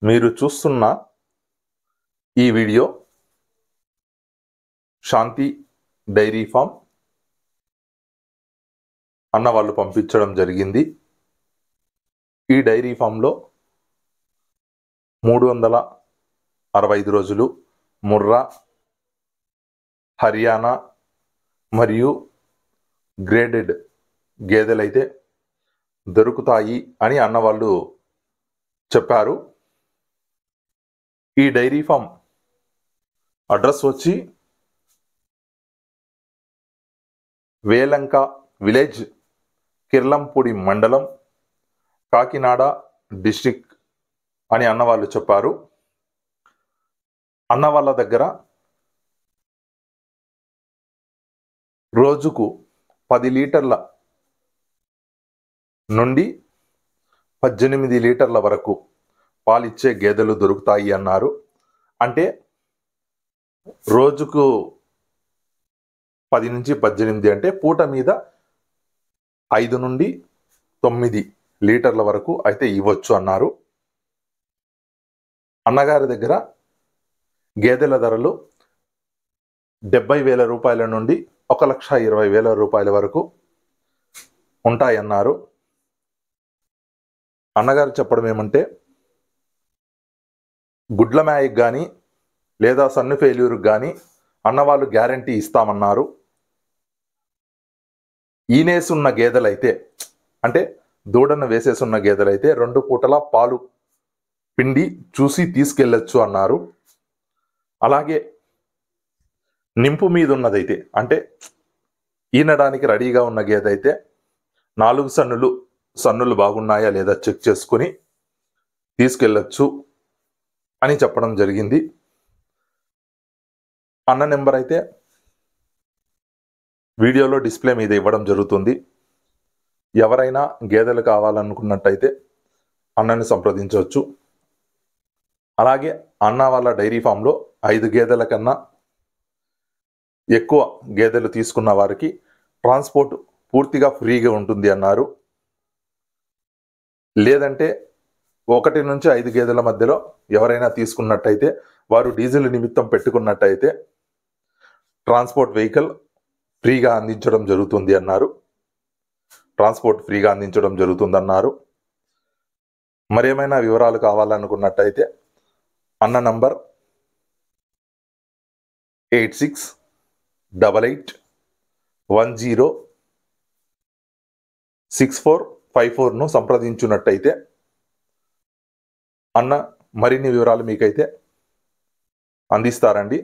మీరు చూస్తున్న ఈ వీడియో శాంతి డైరీ ఫామ్ అన్న వాళ్ళు పంపించడం జరిగింది. ఈ డైరీ ఫామ్లో 365 రోజులు ముర్రా, హర్యానా మరియు గ్రేడెడ్ గేదెలైతే దొరుకుతాయి అని అన్నవాళ్ళు చెప్పారు. ఈ డైరీ ఫామ్ అడ్రస్ వచ్చి వేలంక విలేజ్, కిర్లంపూడి మండలం, కాకినాడ డిస్ట్రిక్ట్ అని అన్నవాళ్ళు చెప్పారు. అన్న వాళ్ళ దగ్గర రోజుకు 10 లీటర్ల నుండి 18 లీటర్ల వరకు పాలిచ్చే గేదెలు దొరుకుతాయి అన్నారు. అంటే రోజుకు 10 నుంచి 18 అంటే పూట మీద 5 నుండి 9 లీటర్ల వరకు అయితే ఇవ్వచ్చు అన్నారు. అన్నగారి దగ్గర గేదెల ధరలు 70,000 రూపాయల నుండి 1,20,000 రూపాయల వరకు ఉంటాయన్నారు. అన్నగారు చెప్పడం ఏమంటే, గుడ్ల మేయకు కానీ లేదా సన్ను ఫెయిల్యూర్కి కానీ అన్నవాళ్ళు గ్యారంటీ ఇస్తామన్నారు. ఈనేసున్న గేదెలైతే అంటే దూడను వేసేసున్న గేదెలైతే 2 పూటల పాలు పిండి చూసి తీసుకెళ్ళచ్చు అన్నారు. అలాగే నింపు మీద ఉన్నదైతే అంటే ఈనడానికి రెడీగా ఉన్న గేదె అయితే 4 సన్నులు బాగున్నాయా లేదా చెక్ చేసుకుని తీసుకెళ్ళచ్చు అని చెప్పడం జరిగింది. అన్న నెంబర్ అయితే వీడియోలో డిస్ప్లే మీద ఇవ్వడం జరుగుతుంది. ఎవరైనా గేదెలు కావాలనుకున్నట్టయితే అన్నని సంప్రదించవచ్చు. అలాగే అన్న వాళ్ళ డైరీ ఫామ్లో 5 గేదెల కన్నా ఎక్కువ గేదెలు తీసుకున్న వారికి ట్రాన్స్పోర్ట్ పూర్తిగా ఫ్రీగా ఉంటుంది అన్నారు. లేదంటే 1 నుంచి 5 గేదెల మధ్యలో ఎవరైనా తీసుకున్నట్టయితే వారు డీజిల్ నిమిత్తం పెట్టుకున్నట్టయితే ట్రాన్స్పోర్ట్ వెహికల్ ఫ్రీగా అందించడం జరుగుతుంది అన్నారు. మరేమైనా వివరాలు కావాలనుకున్నట్టయితే అన్న నంబర్ 8688106454ను సంప్రదించున్నట్టయితే అన్న మరిన్ని వివరాలు మీకైతే అందిస్తారండి.